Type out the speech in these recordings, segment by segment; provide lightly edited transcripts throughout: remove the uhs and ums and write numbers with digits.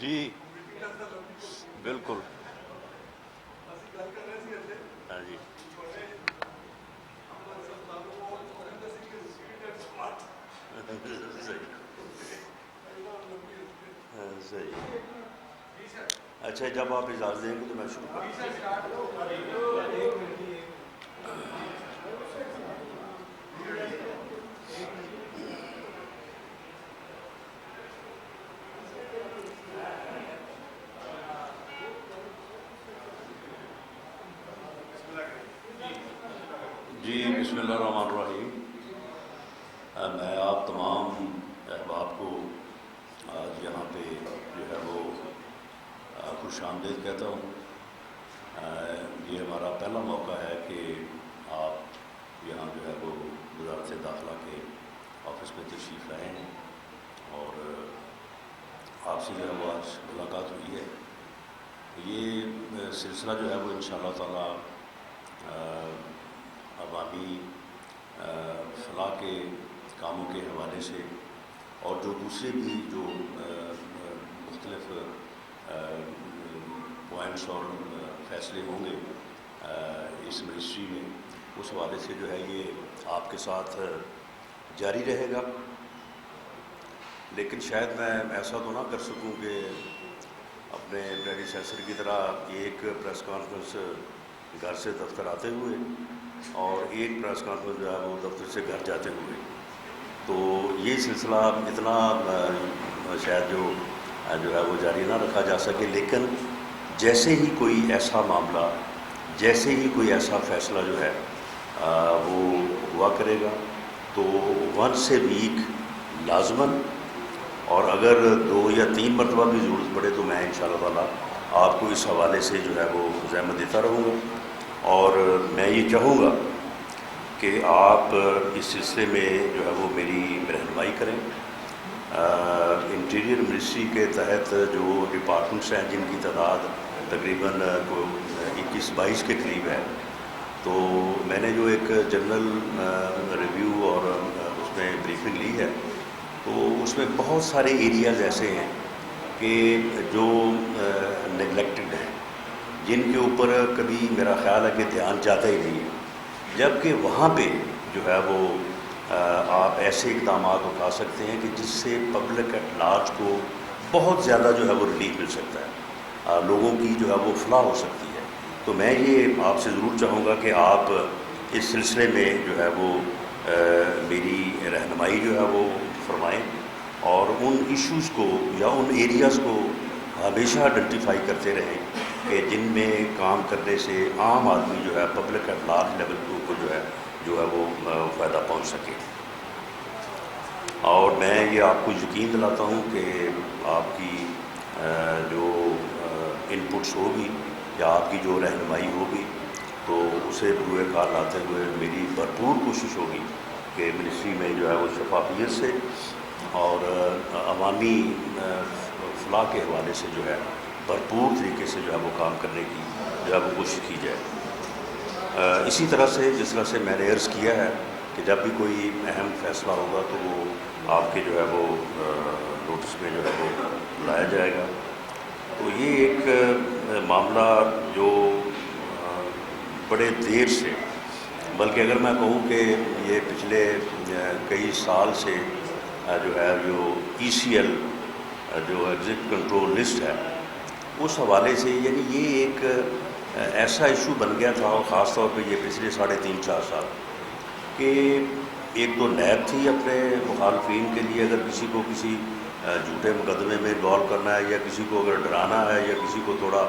جی بالکل. ہاں جی. صحیح. صحیح. اچھا جب آپ اجازت دیں گے تو میں شروع کروں. جی بسم اللہ الرحمن الرحیم. میں آپ تمام احباب کو آج یہاں پہ جو ہے وہ خوش آمدید کہتا ہوں. یہ ہمارا پہلا موقع ہے کہ آپ یہاں جو ہے وہ وزارت داخلہ کے آفس میں تشریف لائے ہیں اور آپ سے جو ہے وہ آج ملاقات ہوئی ہے. یہ سلسلہ جو ہے وہ انشاءاللہ تعالی عوامی فلاح کے کاموں کے حوالے سے اور جو دوسرے بھی جو مختلف پوائنٹس اور فیصلے ہوں گے اس منسٹری میں اس حوالے سے جو ہے یہ آپ کے ساتھ جاری رہے گا. لیکن شاید میں ایسا تو نہ کر سکوں کہ اپنے پریڈیسیسر کی طرح ایک پریس کانفرنس گھر سے دفتر آتے ہوئے اور ایک پریس کانفرنس جو ہے وہ دفتر سے گھر جاتے ہوئے. تو یہ سلسلہ اتنا شاید جو ہے وہ جاری نہ رکھا جا سکے. لیکن جیسے ہی کوئی ایسا معاملہ جیسے ہی کوئی ایسا فیصلہ جو ہے وہ ہوا کرے گا تو ونس اے ویک لازماً اور اگر 2 یا 3 مرتبہ بھی ضرورت پڑے تو میں انشاءاللہ تعالیٰ آپ کو اس حوالے سے جو ہے وہ زحمت دیتا رہوں گا. اور میں یہ چاہوں گا کہ آپ اس سلسلے میں جو ہے وہ میری رہنمائی کریں. انٹیریئر منسٹری کے تحت جو ڈپارٹمنٹس ہیں جن کی تعداد تقریباً 21-22 کے قریب ہے, تو میں نے جو ایک جنرل ریویو اور اس میں بریفنگ لی ہے تو اس میں بہت سارے ایریاز ایسے ہیں کہ جو نگلیکٹڈ ہیں, جن کے اوپر کبھی میرا خیال ہے کہ دھیان جاتا ہی نہیں ہے, جبکہ وہاں پہ جو ہے وہ آپ ایسے اقدامات اٹھا سکتے ہیں کہ جس سے پبلک ایٹ لارج کو بہت زیادہ جو ہے وہ ریلیف مل سکتا ہے, لوگوں کی جو ہے وہ فلاح ہو سکتی ہے. تو میں یہ آپ سے ضرور چاہوں گا کہ آپ اس سلسلے میں جو ہے وہ میری رہنمائی جو ہے وہ فرمائیں اور ان ایشوز کو یا ان ایریاز کو ہمیشہ آئیڈینٹیفائی کرتے رہیں کہ جن میں کام کرنے سے عام آدمی جو ہے پبلک ایٹ لارج لیول کو جو ہے وہ فائدہ پہنچ سکے. اور میں یہ آپ کو یقین دلاتا ہوں کہ آپ کی جو ان پٹس ہوگی یا آپ کی جو رہنمائی ہوگی تو اسے بروئے کار لاتے ہوئے میری بھرپور کوشش ہوگی کہ منسٹری میں جو ہے وہ شفافیت سے اور عوامی فلاح کے حوالے سے جو ہے بھرپور طریقے سے جو ہے وہ کام کرنے کی جو ہے وہ کوشش کی جائے. اسی طرح سے جس طرح سے میں نے عرض کیا ہے کہ جب بھی کوئی اہم فیصلہ ہوگا تو وہ آپ کے جو ہے وہ نوٹس میں جو ہے وہ لایا جائے گا. تو یہ ایک معاملہ جو بڑے دیر سے, بلکہ اگر میں کہوں کہ یہ پچھلے کئی سال سے جو ہے جو ECL جو ایگزٹ کنٹرول لسٹ ہے اس حوالے سے, یعنی یہ ایک ایسا ایشو بن گیا تھا, اور خاص طور پہ یہ پچھلے 3.5-4 سال کہ ایک تو نیب تھی اپنے مخالفین کے لیے, اگر کسی کو کسی جھوٹے مقدمے میں انوالو کرنا ہے یا کسی کو اگر ڈرانا ہے یا کسی کو تھوڑا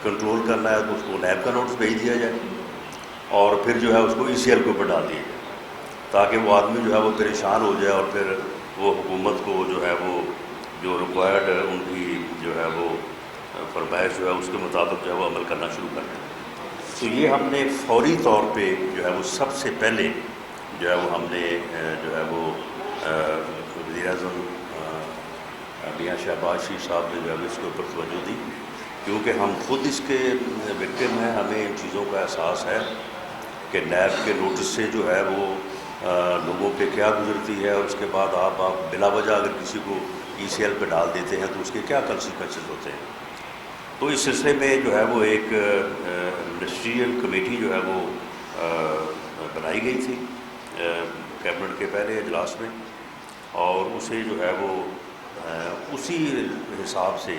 کنٹرول کرنا ہے تو اس کو نیب کا نوٹس بھیج دیا جائے اور پھر جو ہے اس کو ECL کے اوپر ڈال دیا جائے تاکہ وہ آدمی جو ہے وہ پریشان ہو جائے اور پھر وہ حکومت کو جو ہے وہ جو ریکوائرڈ ان کی جو ہے وہ فرمائش جو ہے اس کے مطابق جو ہے وہ عمل کرنا شروع کر دیں. تو یہ ہم نے فوری طور پہ جو ہے وہ سب سے پہلے جو ہے وہ ہم نے جو ہے وہ وزیر اعظم میاں شہباز شریف صاحب نے جو ہے اس کے اوپر توجہ دی, کیونکہ ہم خود اس کے وکٹم ہیں, ہمیں ان چیزوں کا احساس ہے کہ نیب کے نوٹس سے جو ہے وہ لوگوں پہ کیا گزرتی ہے, اور اس کے بعد آپ بلا وجہ اگر کسی کو ECL پہ ڈال دیتے ہیں تو اس کے کیا کنسیکوینسز ہوتے ہیں. تو اس سلسلے میں جو ہے وہ ایک منسٹریل کمیٹی جو ہے وہ بنائی گئی تھی کیبنٹ کے پہلے اجلاس میں, اور اسے جو ہے وہ اسی حساب سے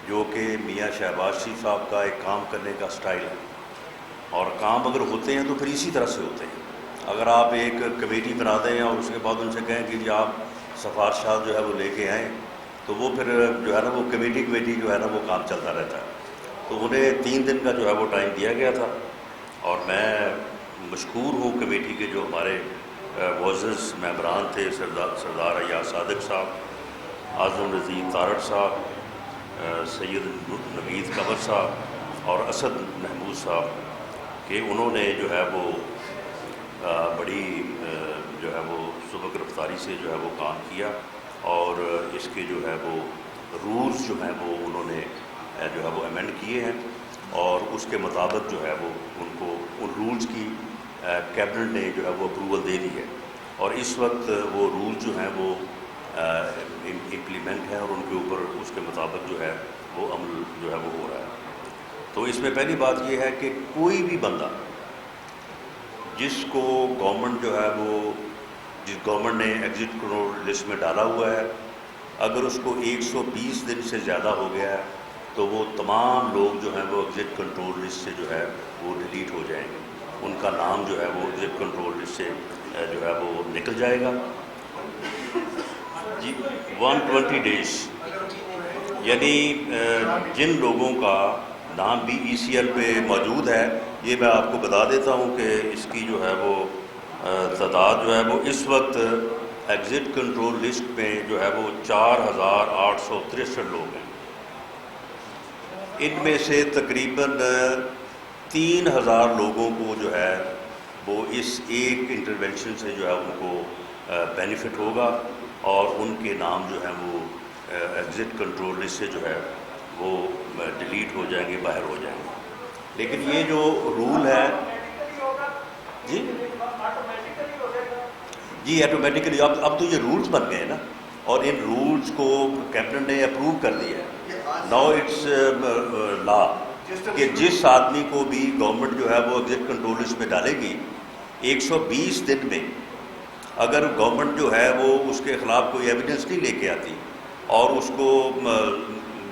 جو کہ میاں شہباز شریف صاحب کا ایک کام کرنے کا سٹائل ہے, اور کام اگر ہوتے ہیں تو پھر اسی طرح سے ہوتے ہیں. اگر آپ ایک کمیٹی بنا دیں اور اس کے بعد ان سے کہیں کہ جی آپ سفارشات جو ہے وہ لے کے آئیں, تو وہ پھر جو ہے نا وہ کمیٹی جو ہے نا وہ کام چلتا رہتا ہے. تو انہیں 3 دن کا جو ہے وہ ٹائم دیا گیا تھا, اور میں مشکور ہوں کمیٹی کے جو ہمارے معزز ممبران تھے, سردار ایاز صادق صاحب, اعظم نذیر تارڑ صاحب, سید نوید قمر صاحب اور اسد محمود صاحب, کہ انہوں نے جو ہے وہ بڑی جو ہے وہ سبک رفتاری سے جو ہے وہ کام کیا, اور اس کے جو ہے وہ رولز جو ہیں وہ انہوں نے جو ہے وہ امینڈ کیے ہیں, اور اس کے مطابق جو ہے وہ ان کو ان رولز کی کیبنٹ نے جو ہے وہ اپروول دے دی ہے, اور اس وقت وہ رول جو ہیں وہ امپلیمنٹ ہیں, اور ان کے اوپر اس کے مطابق جو ہے وہ عمل جو ہے وہ ہو رہا ہے. تو اس میں پہلی بات یہ ہے کہ کوئی بھی بندہ جس کو گورنمنٹ جو ہے وہ جس گورنمنٹ نے ایگزٹ کنٹرول لسٹ میں ڈالا ہوا ہے, اگر اس کو 120 دن سے زیادہ ہو گیا ہے تو وہ تمام لوگ جو ہیں وہ ایگزٹ کنٹرول لسٹ سے جو ہے وہ ڈیلیٹ ہو جائیں گے, ان کا نام جو ہے وہ ایگزٹ کنٹرول لسٹ سے جو ہے وہ نکل جائے گا. جی 120 ڈیز, یعنی جن لوگوں کا نام بھی ECL پہ موجود ہے, یہ میں آپ کو بتا دیتا ہوں کہ اس کی جو ہے وہ تعداد جو ہے وہ اس وقت ایگزٹ کنٹرول لسٹ میں جو ہے وہ 4863 لوگ ہیں. ان میں سے تقریباً 3000 لوگوں کو جو ہے وہ اس ایک انٹرونشن سے جو ہے ان کو بینیفٹ ہوگا, اور ان کے نام جو ہیں وہ ایگزٹ کنٹرول لسٹ سے جو ہے وہ ڈیلیٹ ہو جائیں گے, باہر ہو جائیں گے. لیکن یہ جو رول ہے جی آٹومیٹیکلی اب تو یہ رولز بن گئے ہیں نا, اور ان رولز کو کیبنٹ نے اپروو کر دیا ہے. ناؤ اٹس لا کہ جس آدمی کو بھی گورنمنٹ جو ہے وہ ایگزٹ کنٹرول لسٹ میں ڈالے گی 120 دن میں, اگر گورنمنٹ جو ہے وہ اس کے خلاف کوئی ایویڈنس نہیں لے کے آتی اور اس کو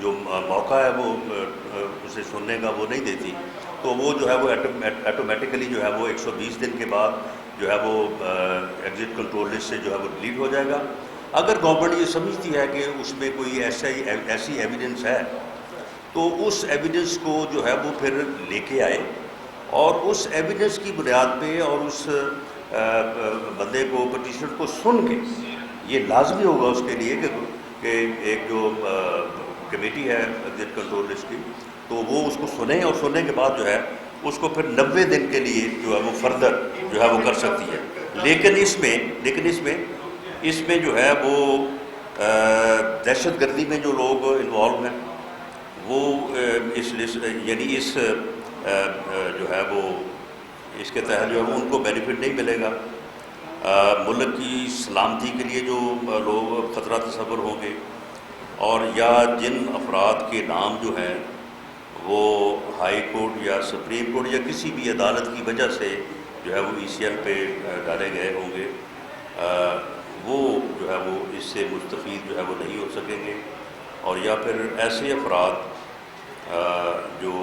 جو موقع ہے وہ اسے سننے کا وہ نہیں دیتی, تو وہ جو ہے وہ آٹومیٹیکلی جو ہے وہ 120 دن کے بعد جو ہے وہ ایگزٹ کنٹرول لسٹ سے جو ہے وہ ڈیلیٹ ہو جائے گا. اگر گورنمنٹ یہ سمجھتی ہے کہ اس میں کوئی ایسی ایویڈنس ہے تو اس ایویڈنس کو جو ہے وہ پھر لے کے آئے, اور اس ایویڈنس کی بنیاد پہ اور اس بندے کو پٹیشنر کو سن کے, یہ لازمی ہوگا اس کے لیے کہ ایک جو کمیٹی ہے ایگزٹ کنٹرول لسٹ کی, تو وہ اس کو سنیں, اور سننے کے بعد جو ہے اس کو پھر 90 دن کے لیے جو ہے وہ فردر جو ہے وہ کر سکتی ہے. لیکن اس میں جو ہے وہ دہشت گردی میں جو لوگ انوالو ہیں وہ اس لسٹ یعنی اس جو ہے وہ اس کے تحت جو ہے وہ ان کو بینیفٹ نہیں ملے گا. ملک کی سلامتی کے لیے جو لوگ خطرہ تصور ہوں گے, اور یا جن افراد کے نام جو ہیں وہ ہائی کورٹ یا سپریم کورٹ یا کسی بھی عدالت کی وجہ سے جو ہے وہ ECL پہ ڈالے گئے ہوں گے, وہ جو ہے وہ اس سے مستفید جو ہے وہ نہیں ہو سکیں گے. اور یا پھر ایسے افراد جو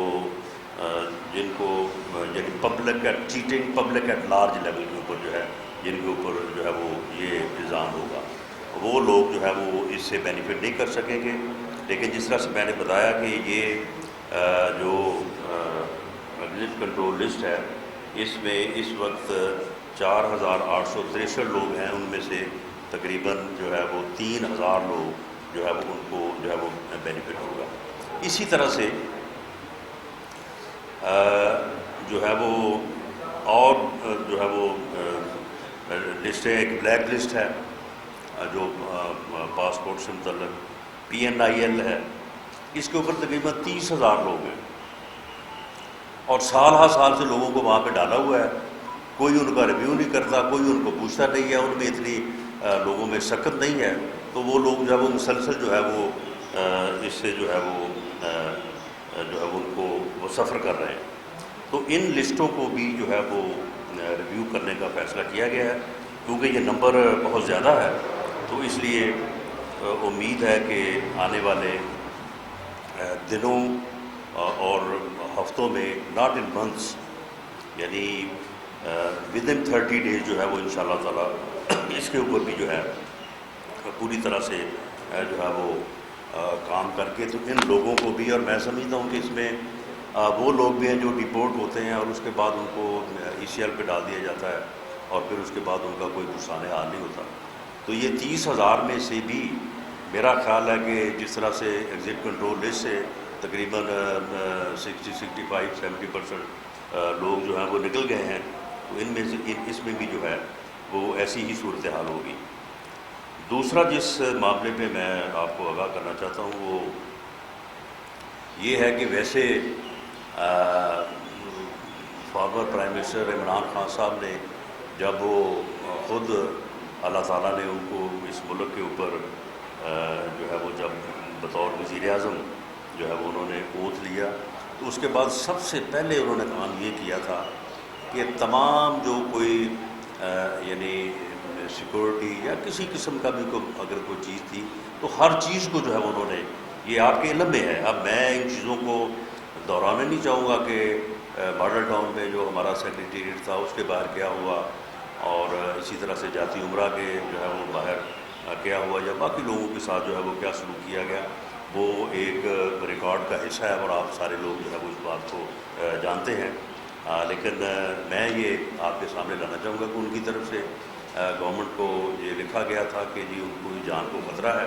جن کو یعنی پبلک ایٹ لارج لیول کے اوپر جو ہے جن کے اوپر جو ہے وہ یہ الزام ہوگا, وہ لوگ جو ہے وہ اس سے بینیفٹ نہیں کر سکیں گے. لیکن جس طرح سے میں نے بتایا کہ یہ جو ایگزٹ کنٹرول لسٹ ہے اس میں اس وقت 4863 لوگ ہیں, ان میں سے تقریباً جو ہے وہ 3000 لوگ جو ہے وہ ان کو جو ہے وہ بینیفٹ ہوگا. اسی طرح سے جو ہے وہ اور جو ہے وہ لسٹیں, ایک بلیک لسٹ ہے جو پاسپورٹ سے متعلق, PNIL ہے, اس کے اوپر تقریباً 30,000 لوگ ہیں, اور سال ہر سال سے لوگوں کو وہاں پہ ڈالا ہوا ہے. کوئی ان کا ریویو نہیں کرتا, کوئی ان کو پوچھتا نہیں ہے, ان میں اتنی لوگوں میں سخت نہیں ہے. تو تو وہ لوگ جو ہے وہ مسلسل جو ہے وہ اس سے جو ہے ان کو وہ سفر کر رہے ہیں۔ تو ان لسٹوں کو بھی جو ہے وہ ریویو کرنے کا فیصلہ کیا گیا ہے، کیونکہ یہ نمبر بہت زیادہ ہے، تو اس لیے امید ہے کہ آنے والے دنوں اور ہفتوں میں، ناٹ ان منتھس، یعنی ود ان 30 days جو ہے وہ انشاءاللہ تعالیٰ اس کے اوپر بھی جو ہے پوری طرح سے جو ہے وہ کام کر کے، تو ان لوگوں کو بھی، اور میں سمجھتا ہوں کہ اس میں وہ لوگ بھی ہیں جو ڈپورٹ ہوتے ہیں اور اس کے بعد ان کو ECL پہ ڈال دیا جاتا ہے اور پھر اس کے بعد ان کا کوئی دوسرا حال نہیں ہوتا، تو یہ 30,000 میں سے بھی میرا خیال ہے کہ جس طرح سے ایگزٹ کنٹرول لسٹ سے تقریباً 60-65-70% لوگ جو ہیں وہ نکل گئے ہیں، تو ان میں سے اس میں بھی جو ہے وہ ایسی ہی صورتحال ہوگی۔ دوسرا جس معاملے پہ میں آپ کو آگاہ کرنا چاہتا ہوں وہ یہ ہے کہ ویسے former prime minister Imran Khan صاحب نے جب وہ خود اللہ تعالیٰ نے ان کو اس ملک کے اوپر جو ہے وہ جب بطور وزیر اعظم جو ہے وہ انہوں نے اوتھ لیا، تو اس کے بعد سب سے پہلے انہوں نے کام یہ کیا تھا کہ تمام جو کوئی یعنی سیکورٹی یا کسی قسم کا بھی اگر کوئی چیز تھی تو ہر چیز کو جو ہے انہوں نے، یہ آپ کے علم میں ہے، اب میں ان چیزوں کو دہرانا نہیں چاہوں گا کہ ماڈل ٹاؤن میں جو ہمارا سیکریٹریٹ تھا اس کے باہر کیا ہوا، اور اسی طرح سے جاتی عمرہ کے جو ہے وہ باہر کیا ہوا، یا باقی لوگوں کے ساتھ جو ہے وہ کیا سلوک کیا گیا، وہ ایک ریکارڈ کا حصہ ہے اور آپ سارے لوگ جو ہے وہ اس بات کو جانتے ہیں۔ لیکن میں یہ آپ کے سامنے لانا چاہوں گا کہ ان کی طرف سے گورنمنٹ کو یہ لکھا گیا تھا کہ جی ان کو جان کو خطرہ ہے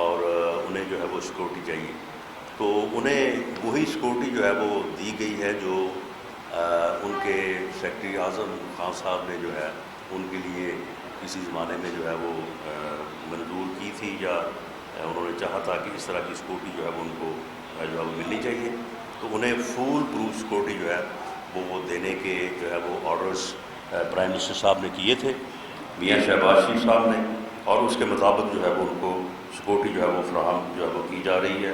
اور انہیں جو ہے وہ سیکورٹی چاہیے، تو انہیں وہی سیکورٹی جو ہے وہ دی گئی ہے جو ان کے سیکرٹری اعظم خان صاحب نے جو ہے ان کے لیے کسی زمانے میں جو ہے وہ منظور کی تھی، یا انہوں نے چاہا تھا کہ اس طرح کی سیکورٹی جو ہے وہ ان کو جو ہے وہ ملنی چاہیے، تو انہیں فول پروف سیکورٹی جو ہے وہ دینے کے جو ہے وہ آرڈرز پرائم منسٹر صاحب نے کیے تھے، میاں شہباز شریف صاحب نے، اور اس کے مطابق جو ہے وہ ان کو سیکورٹی جو ہے وہ فراہم جو ہے وہ کی جا رہی ہے۔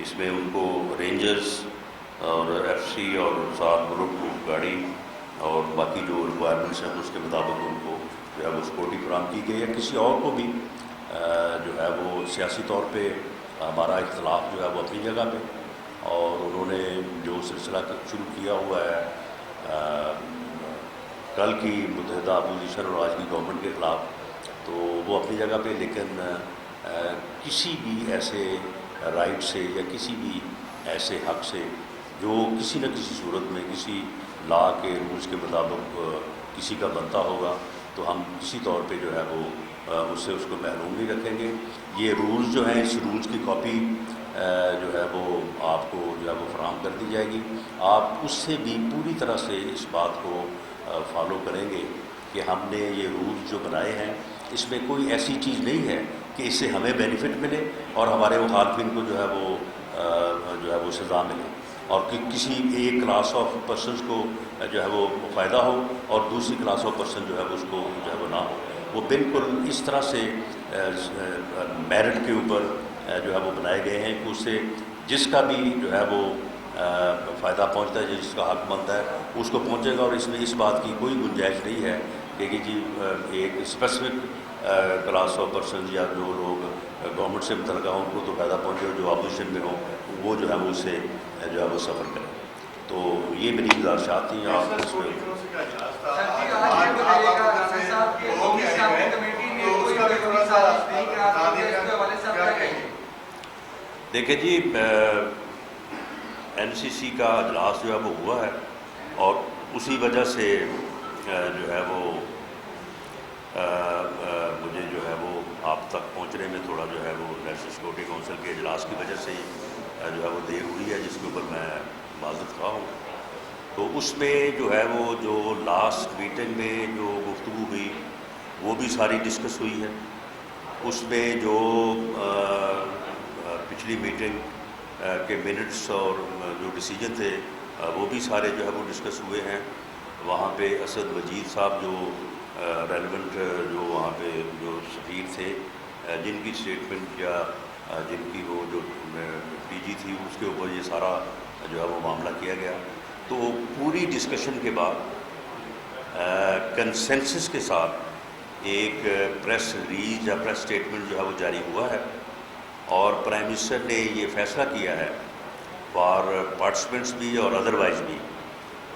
اس میں ان کو رینجرز اور FC اور ساتھ بلٹ پروف گاڑی اور باقی جو ریکوائرمنٹس ہیں اس کے مطابق ان کو جو ہے وہ سیکورٹی فراہم کی گئی ہے۔ کسی اور کو بھی جو ہے وہ سیاسی طور پہ ہمارا اختلاف جو ہے وہ اپنی جگہ پہ، اور انہوں نے جو سلسلہ شروع کیا ہوا ہے کل کی متحدہ اپوزیشن اور آج کی گورنمنٹ کے خلاف، تو وہ اپنی جگہ پہ، لیکن کسی بھی ایسے رائٹ سے یا کسی بھی ایسے حق سے جو کسی نہ کسی صورت میں کسی لا کے رولز کے مطابق کسی کا بنتا ہوگا، تو ہم کسی طور پہ جو ہے وہ اس سے اس کو محروم نہیں رکھیں گے۔ یہ رولز جو ہیں، اس رولز کی کاپی جو ہے وہ آپ کو جو ہے وہ فراہم کر دی جائے گی، آپ اس سے بھی پوری طرح سے اس بات کو فالو کریں گے کہ ہم نے یہ رولز جو بنائے ہیں اس میں کوئی ایسی چیز نہیں ہے کہ اس سے ہمیں بینیفٹ ملے اور ہمارے مخالفین کو جو ہے وہ سزا ملے، اور کہ کسی ایک کلاس آف پرسنز کو جو ہے وہ فائدہ ہو اور دوسری کلاس آف پرسن جو ہے وہ اس کو جو ہے وہ نہ ہو۔ وہ بالکل اس طرح سے میرٹ کے اوپر جو ہے وہ بنائے گئے ہیں کہ اس سے جس کا بھی جو ہے وہ فائدہ پہنچتا ہے، جس کا حق بنتا ہے اس کو پہنچے گا، اور اس میں اس بات کی کوئی گنجائش نہیں ہے کہ جی ایک اسپیسیفک کلاس آف پرسنز یا جو لوگ گورنمنٹ سے متعلقہ ہوں ان کو تو فائدہ پہنچے، اور جو اپوزیشن میں ہوں وہ جو ہے وہ اس سے جو ہے وہ سفر کریں۔ تو یہ میری گزارشات تھیں آپ اس میں۔ دیکھیں جی، NCC کا اجلاس جو ہے وہ ہوا ہے، اور اسی وجہ سے جو ہے وہ مجھے جو ہے وہ آپ تک پہنچنے میں تھوڑا جو ہے وہ نیشنل سیکورٹی کونسل کے اجلاس کی وجہ سے جو ہے وہ دیر ہوئی ہے، جس کے اوپر میں معذرت خواہ ہوں۔ تو اس میں جو ہے وہ جو لاسٹ میٹنگ میں جو گفتگو ہوئی وہ بھی ساری ڈسکس ہوئی ہے، اس میں جو پچھلی میٹنگ کے منٹس اور جو ڈیسیجن تھے وہ بھی سارے جو ہے وہ ڈسکس ہوئے ہیں۔ وہاں پہ اسد مجید صاحب جو ریلیونٹ جو وہاں پہ جو سفیر تھے، جن کی اسٹیٹمنٹ یا جن کی وہ جو پی جی تھی اس کے اوپر یہ سارا جو ہے وہ معاملہ کیا گیا. تو پوری ڈسکشن کے بعد کنسنسس کے ساتھ ایک پریس ریلیز یا پریس اسٹیٹمنٹ جو ہے وہ جاری ہوا ہے, اور پرائم منسٹر نے یہ فیصلہ کیا ہے فار پارٹیسپینٹس بھی اور ادروائز بھی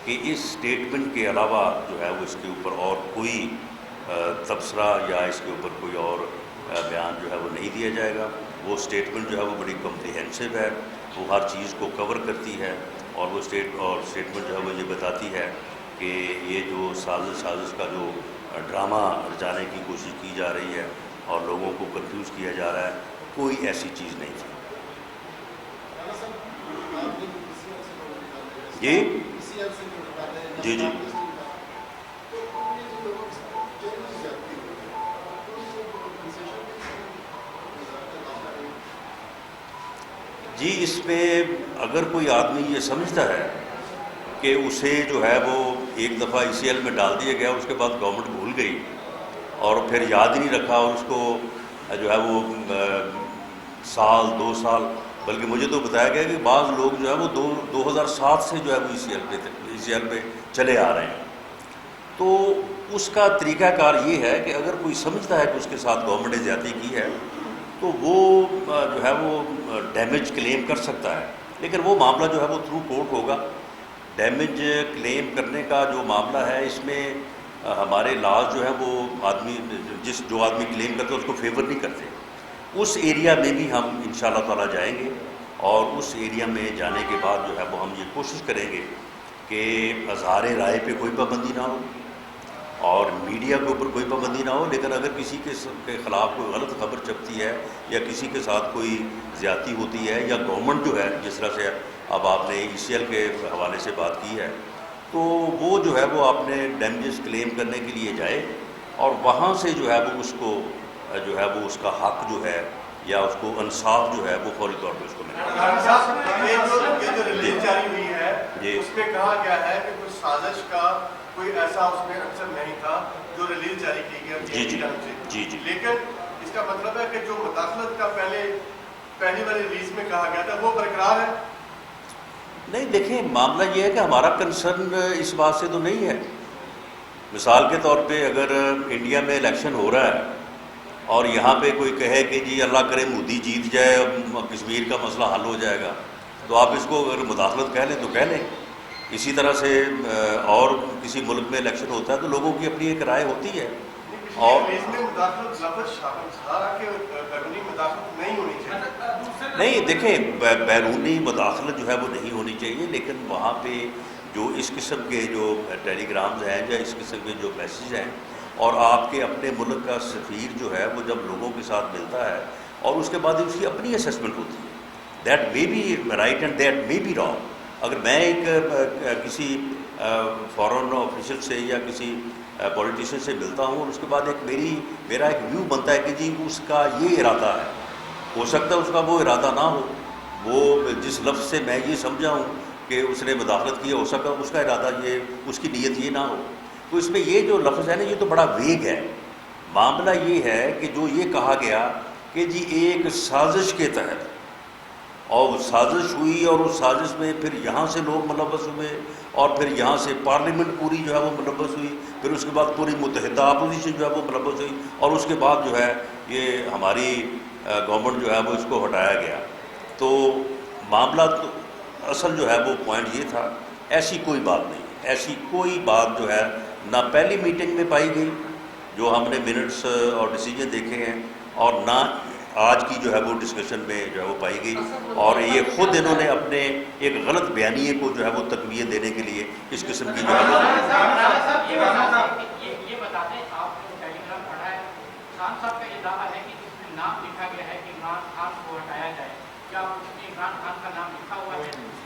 کہ اس اسٹیٹمنٹ کے علاوہ جو ہے وہ اس کے اوپر اور کوئی تبصرہ یا اس کے اوپر کوئی اور بیان جو ہے وہ نہیں دیا جائے گا. وہ اسٹیٹمنٹ جو ہے وہ بڑی کمپریہنسو ہے, وہ ہر چیز کو کور کرتی ہے, اور وہ اسٹیٹمنٹ جو ہے وہ یہ بتاتی ہے کہ یہ جو سازش کا جو ڈرامہ رچانے کی کوشش کی جا رہی ہے اور لوگوں کو کنفیوز کیا جا رہا ہے, کوئی ایسی چیز نہیں تھی. جی جی جی جی اس میں اگر کوئی آدمی یہ سمجھتا ہے کہ اسے جو ہے وہ ایک دفعہ ای سی ایل میں ڈال دیا گیا, اس کے بعد گورنمنٹ بھول گئی اور پھر یاد ہی نہیں رکھا, اور اس کو جو ہے وہ سال 2 سال, بلکہ مجھے تو بتایا گیا کہ بعض لوگ جو ہے وہ 2007 سے جو ہے وہ ای سی ایل پہ چلے آ رہے ہیں. تو اس کا طریقہ کار یہ ہے کہ اگر کوئی سمجھتا ہے کہ اس کے ساتھ گورنمنٹ نے زیادتی کی ہے تو وہ جو ہے وہ ڈیمیج کلیم کر سکتا ہے, لیکن وہ معاملہ جو ہے وہ تھرو کورٹ ہوگا. ڈیمیج کلیم کرنے کا جو معاملہ ہے اس میں ہمارے لاز جو ہے وہ جو آدمی کلیم کرتا ہے اس کو فیور نہیں کرتے. اس ایریا میں بھی ہم انشاءاللہ تعالیٰ جائیں گے, اور اس ایریا میں جانے کے بعد جو ہے وہ ہم یہ کوشش کریں گے کہ اظہار رائے پہ کوئی پابندی نہ ہو اور میڈیا کے اوپر کوئی پابندی نہ ہو, لیکن اگر کسی کے خلاف کوئی غلط خبر چھپتی ہے یا کسی کے ساتھ کوئی زیادتی ہوتی ہے, یا گورنمنٹ جو ہے جس طرح سے اب آپ نے ای سی ایل کے حوالے سے بات کی ہے, تو وہ جو ہے وہ آپ نے ڈیمیجز کلیم کرنے کے لیے جائے اور وہاں سے جو ہے وہ اس کو جو ہے وہ اس کا حق جو ہے یا اس کو انصاف جو ہے وہ فوری طور پہ اس کو ملے. یہ جو ریلیز جاری ہوئی ہے اس میں کہا گیا ہے کہ کوئی سازش کا کوئی ایسا اس میں عنصر نہیں تھا جو ریلیز جاری کی گئی. جی لیکن اس کا مطلب ہے کہ جو مداخلت کا پہلی والی ریلیز میں کہا گیا تھا وہ برقرار ہے. نہیں دیکھیں, معاملہ یہ ہے کہ ہمارا کنسرن اس بات سے تو نہیں ہے. مثال کے طور پہ اگر انڈیا میں الیکشن ہو رہا ہے اور یہاں پہ کوئی کہے کہ جی اللہ کرے مودی جیت جائے کشمیر کا مسئلہ حل ہو جائے گا, تو آپ اس کو اگر مداخلت کہہ لیں تو کہہ لیں. اسی طرح سے اور کسی ملک میں الیکشن ہوتا ہے تو لوگوں کی اپنی ایک رائے ہوتی ہے. اور نہیں دیکھیں, بیرونی مداخلت جو ہے وہ نہیں ہونی چاہیے, لیکن وہاں پہ جو اس قسم کے جو ٹیلی گرامز ہیں یا اس قسم کے جو میسیج ہیں, اور آپ کے اپنے ملک کا سفیر جو ہے وہ جب لوگوں کے ساتھ ملتا ہے اور اس کے بعد اس کی اپنی اسیسمنٹ ہوتی ہے, that may be right and that may be wrong. اگر میں ایک کسی فارن آفیشل سے یا کسی پولیٹیشین سے ملتا ہوں اور اس کے بعد میرا ایک ویو بنتا ہے کہ جی اس کا یہ ارادہ ہے, ہو سکتا ہے اس کا وہ ارادہ نہ ہو, وہ جس لفظ سے میں یہ سمجھا ہوں کہ اس نے مداخلت کی, ہو سکتا ہے اس کا ارادہ یہ اس کی نیت یہ نہ ہو. تو اس میں یہ جو لفظ ہے نا یہ تو بڑا ویگ ہے. معاملہ یہ ہے کہ جو یہ کہا گیا کہ جی ایک سازش کے تحت, اور سازش ہوئی اور اس سازش میں پھر یہاں سے لوگ ملوث ہوئے اور پھر یہاں سے پارلیمنٹ پوری جو ہے وہ ملوث ہوئی, پھر اس کے بعد پوری متحدہ اپوزیشن جو ہے وہ ملوث ہوئی, اور اس کے بعد جو ہے یہ ہماری گورنمنٹ جو ہے وہ اس کو ہٹایا گیا. تو معاملہ تو اصل جو ہے وہ پوائنٹ یہ تھا, ایسی کوئی بات نہیں, ایسی کوئی بات جو ہے نہ پہلی میٹنگ میں پائی گئی جو ہم نے منٹس اور ڈیسیجن دیکھے ہیں, اور نہ آج کی جو ہے وہ ڈسکشن میں جو ہے وہ پائی گئی. اور یہ خود انہوں نے اپنے ایک غلط بیانیے کو جو ہے وہ تقویت دینے کے لیے اس قسم کی جو ہے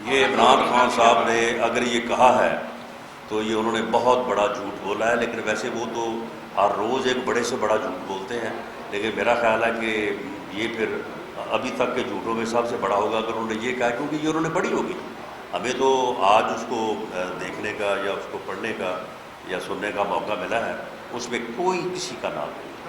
یہ عمران خان صاحب نے اگر یہ کہا ہے تو یہ انہوں نے بہت بڑا جھوٹ بولا ہے. لیکن ویسے وہ تو ہر روز ایک بڑے سے بڑا جھوٹ بولتے ہیں, لیکن میرا خیال ہے کہ یہ پھر ابھی تک کے جھوٹوں میں سب سے بڑا ہوگا اگر انہوں نے یہ کہا, کیونکہ یہ انہوں نے پڑھی ہوگی. ہمیں تو آج اس کو دیکھنے کا یا اس کو پڑھنے کا یا سننے کا موقع ملا ہے, اس میں کوئی کسی کا نام نہیں.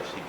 FCB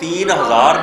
3,000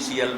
ECL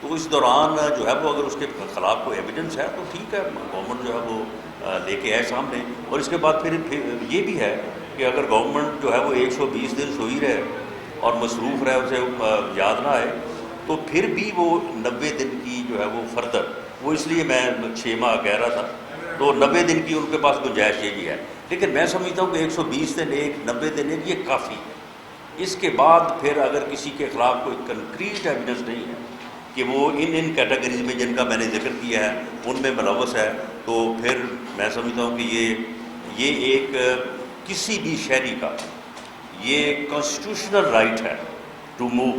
تو اس دوران جو ہے وہ اگر اس کے خلاف کوئی ایویڈنس ہے تو ٹھیک ہے، گورنمنٹ جو ہے وہ لے کے آئے سامنے. اور اس کے بعد پھر یہ بھی ہے کہ اگر گورنمنٹ جو ہے وہ 120 دن سوئی رہے اور مصروف رہے، اسے یاد نہ آئے، تو پھر بھی وہ 90 دن کی جو ہے وہ فردر، وہ اس لیے میں 6 ماہ کہہ رہا تھا، تو 90 دن کی ان کے پاس گنجائش یہ بھی ہے. لیکن میں سمجھتا ہوں کہ 120 دن 90 دن یہ کافی ہے. اس کے بعد پھر اگر کسی کے خلاف کوئی کنکریٹ ایویڈنس نہیں ہے کہ وہ ان کیٹیگریز میں جن کا میں نے ذکر کیا ہے ان میں ملوث ہے، تو پھر میں سمجھتا ہوں کہ یہ ایک کسی بھی شہری کا یہ کانسٹیٹیوشنل رائٹ ہے ٹو موو.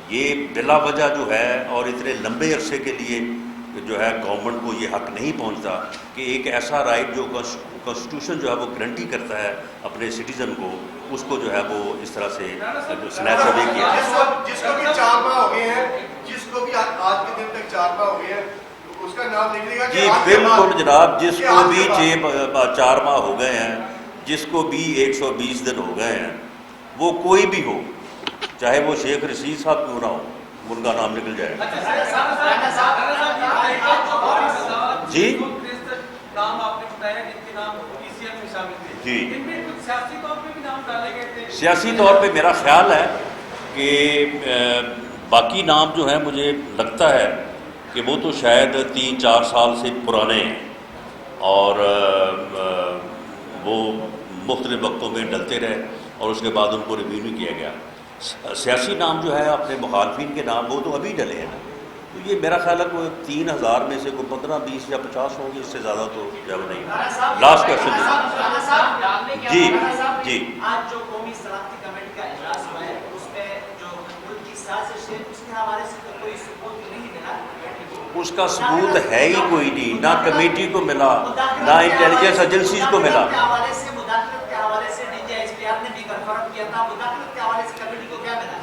یہ بلا وجہ جو ہے اور اتنے لمبے عرصے کے لیے جو ہے گورنمنٹ کو یہ حق نہیں پہنچتا کہ ایک ایسا رائٹ جو کانسٹیٹیوشن جو ہے وہ گارنٹی کرتا ہے اپنے سٹیزن کو، اس کو جو ہے وہ اس طرح سے سنیچ اوے کیا. جس کو بھی 4 ماہ ہو گئے ہیں، جس کو بھی آج کے دن تک 4 ماہ ہو گئے ہیں، اس کا نام لکھ لیجیے گا. جی بالکل جناب، جس کو بھی 4 ماہ ہو گئے ہیں، جس کو بھی 120 دن ہو گئے ہیں، وہ کوئی بھی ہو، چاہے وہ شیخ رشید صاحب کیوں نہ ہو، ان کا نام نکل جائے. جی نام آپ نے بتایا جن کے نام ECM میں شامل تھے، جی، ان میں کچھ سیاسی طور پہ بھی نام ڈالے گئے تھے. سیاسی طور پہ میرا خیال ہے کہ باقی نام جو ہیں مجھے لگتا ہے کہ وہ تو شاید 3-4 سال سے پرانے ہیں اور وہ مختلف وقتوں میں ڈلتے رہے اور اس کے بعد ان کو ریویو نہیں کیا گیا. سیاسی نام جو ہے اپنے مخالفین کے نام وہ تو ابھی ڈلے ہیں نا. تو یہ میرا خیال ہے کوئی 3000 میں سے کوئی 15, 20 یا 50 ہوں گے، اس سے زیادہ تو جب نہیں. Last question. جی جی، آج جو قومی سلامتی کمیٹی کا اجلاس ہوا ہے اس میں جو ملک کی سازش ہے اس کے حوالے سے کوئی ثبوت نہیں ملا. اس کا ثبوت ہے ہی کوئی نہیں، نہ کمیٹی کو ملا نہ انٹیلیجنس ایجنسیز کو ملا.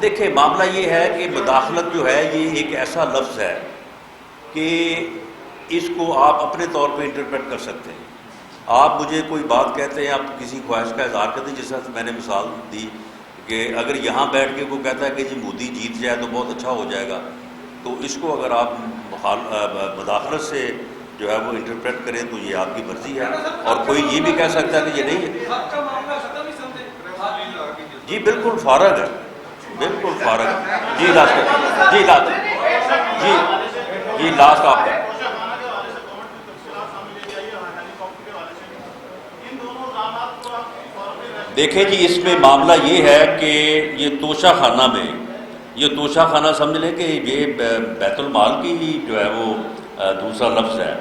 دیکھیں معاملہ یہ ہے کہ مداخلت جو ہے یہ ایک ایسا لفظ ہے کہ اس کو آپ اپنے طور پہ انٹرپریٹ کر سکتے ہیں. آپ مجھے کوئی بات کہتے ہیں، آپ کسی خواہش کا اظہار کرتے ہیں، جس طرح میں نے مثال دی کہ اگر یہاں بیٹھ کے کوئی کہتا ہے کہ جی مودی جیت جائے تو بہت اچھا ہو جائے گا، تو اس کو اگر آپ مداخلت سے جو ہے وہ انٹرپریٹ کریں تو یہ آپ کی مرضی ہے. اور کوئی یہ بھی کہہ سکتا ہے کہ یہ نہیں ہے. جی بالکل فارغ ہے، بالکل فارغ ہے. جی لاسٹ، جی لاسٹ، جی لاسٹ آپ کا. دیکھیں جی اس میں معاملہ یہ ہے کہ یہ توشہ خانہ میں، یہ توشہ خانہ سمجھ لیں کہ یہ بیت المال کی ہی جو ہے وہ دوسرا لفظ ہے.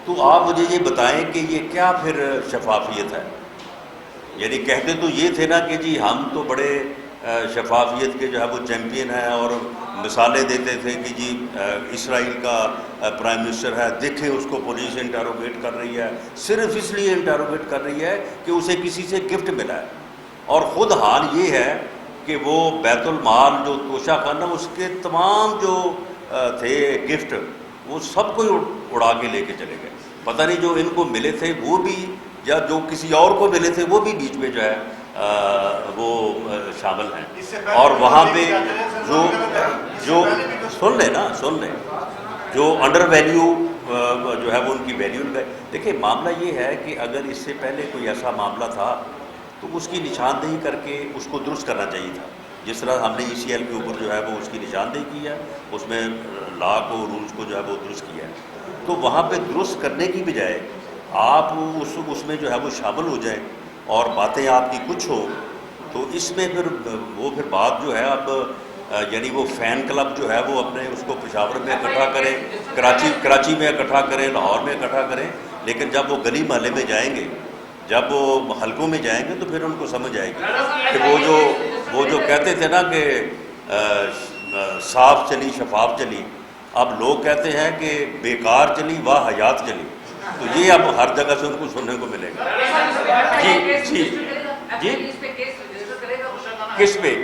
تو آپ مجھے یہ بتائیں کہ یہ کیا پھر شفافیت ہے؟ یعنی کہتے تو یہ تھے نا کہ جی ہم تو بڑے شفافیت کے جو ہے وہ چیمپئن ہیں اور مثالیں دیتے تھے کہ جی اسرائیل کا پرائم منسٹر ہے، دیکھیں اس کو پولیس انٹروگیٹ کر رہی ہے، صرف اس لیے انٹروگیٹ کر رہی ہے کہ اسے کسی سے گفٹ ملا ہے. اور خود حال یہ ہے کہ وہ بیت المال جو توشہ خانہ اس کے تمام جو تھے گفٹ وہ سب کو اڑا کے لے کے چلے گئے. پتہ نہیں جو ان کو ملے تھے وہ بھی یا جو کسی اور کو ملے تھے وہ بھی بیچ میں جو ہے وہ شامل ہیں. اور وہاں پہ جو سن لیں جو انڈر ویلیو جو ہے وہ ان کی ویلیو گئے. دیکھیں معاملہ یہ ہے کہ اگر اس سے پہلے کوئی ایسا معاملہ تھا تو اس کی نشاندہی کر کے اس کو درست کرنا چاہیے تھا. جس طرح ہم نے ECL کے اوپر جو ہے وہ اس کی نشاندہی کی ہے، اس میں لا کو رولز کو جو ہے وہ درست کیا ہے. تو وہاں پہ درست کرنے کی بجائے آپ اس میں جو ہے وہ شامل ہو جائیں اور باتیں آپ کی کچھ ہو، تو اس میں پھر بات جو ہے اب یعنی وہ فین کلب جو ہے وہ اپنے اس کو پشاور میں اکٹھا کریں، کراچی میں اکٹھا کریں، لاہور میں اکٹھا کریں، لیکن جب وہ گلی محلے میں جائیں گے، جب وہ حلقوں میں جائیں گے تو پھر ان کو سمجھ آئے گی کہ وہ جو کہتے تھے نا کہ صاف چلی شفاف چلی، اب لوگ کہتے ہیں کہ بیکار چلی واہ حیات چلی. تو یہ اب ہر جگہ سے ان کو سننے کو ملے گا. جی کس پہ؟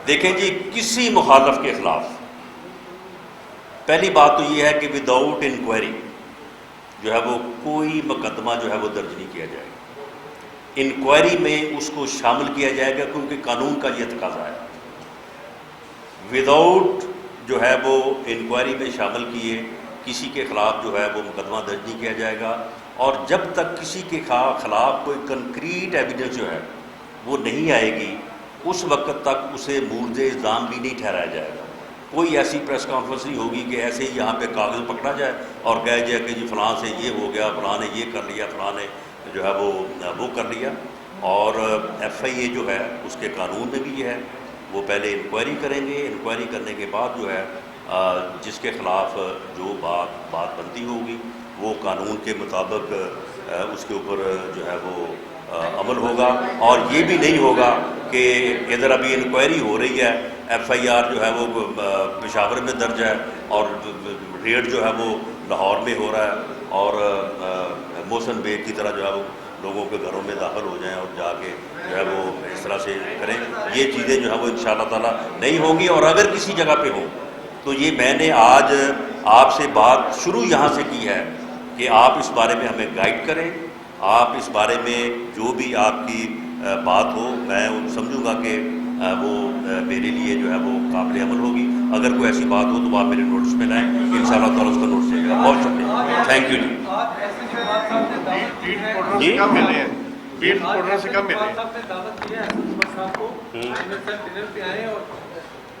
دیکھیں جی کسی مخالف کے خلاف پہلی بات تو یہ ہے کہ وداؤٹ انکوائری جو ہے وہ کوئی مقدمہ جو ہے وہ درج نہیں کیا جائے گا. انکوائری میں اس کو شامل کیا جائے گا کیونکہ قانون کا یہ تقاضا ہے. وداؤٹ جو ہے وہ انکوائری میں شامل کیے کسی کے خلاف جو ہے وہ مقدمہ درج نہیں کیا جائے گا، اور جب تک کسی کے خلاف کوئی کنکریٹ ایویڈنس جو ہے وہ نہیں آئے گی اس وقت تک اسے مورد الزام بھی نہیں ٹھہرایا جائے گا۔ کوئی ایسی پریس کانفرنس نہیں ہوگی کہ ایسے ہی یہاں پہ کاغذ پکڑا جائے اور کہا جائے کہ جی فلاں سے یہ ہو گیا، فلاں نے یہ کر لیا، فلاں نے جو ہے وہ کر لیا۔ اور ایف آئی اے جو ہے اس کے قانون میں بھی یہ ہے، وہ پہلے انکوائری کریں گے، انکوائری کرنے کے بعد جو ہے جس کے خلاف جو بات بنتی ہوگی وہ قانون کے مطابق اس کے اوپر جو ہے وہ عمل ہوگا۔ اور یہ بھی نہیں ہوگا کہ ادھر ابھی انکوائری ہو رہی ہے، ایف آئی آر جو ہے وہ پشاور میں درج ہے اور ریڈ جو ہے وہ لاہور میں ہو رہا ہے، اور محسن بیگ کی طرح جو ہے وہ لوگوں کے گھروں میں داخل ہو جائیں اور جا کے جو ہے وہ اس طرح سے کریں، یہ چیزیں جو ہے وہ انشاءاللہ تعالیٰ نہیں ہوں گی۔ اور اگر کسی جگہ پہ ہوں تو یہ میں نے آج آپ سے بات شروع یہاں سے کی ہے کہ آپ اس بارے میں ہمیں گائیڈ کریں، آپ اس بارے میں جو بھی آپ کی بات ہو میں سمجھوں گا کہ وہ میرے لیے جو ہے وہ قابل عمل ہوگی۔ اگر کوئی ایسی بات ہو تو آپ میرے نوٹس میں لائیں، انشاءاللہ تعالیٰ اس کا نوٹس لے گا۔ بہت شکریہ، تھینک یو جی۔ جی کب مل رہے ہیں؟ بیٹ رپورٹر سے کب مل رہے ہیں؟ صاحب نے دعوت کی ہے صاحب کو ڈنر پہ آئے اور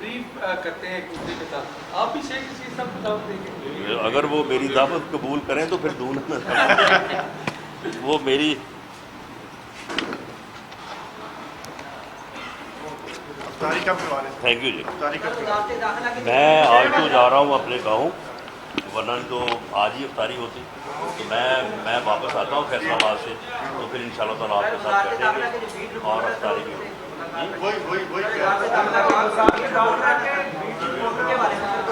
بریف کرتے ہیں ایک دوسرے کے ساتھ، آپ بھی شیخ رشید صاحب کو دعوت دیں گے؟ اگر وہ میری دعوت قبول کریں تو پھر دوں نہ وہ میری افطاری کب کروا رہے ہیں؟ تھینک یو جی۔ افطاری کب کروا رہے ہیں؟ میں آج تو جا رہا ہوں اپنے گاؤں، ورنہ تو آج ہی افطاری ہوتی، تو میں واپس آتا ہوں فیصلہ آباد سے، تو پھر انشاءاللہ تعالیٰ آپ کے ساتھ بیٹھیں گے اور افطاری بھی ہوگی۔ وہی کہہ رہے ہیں۔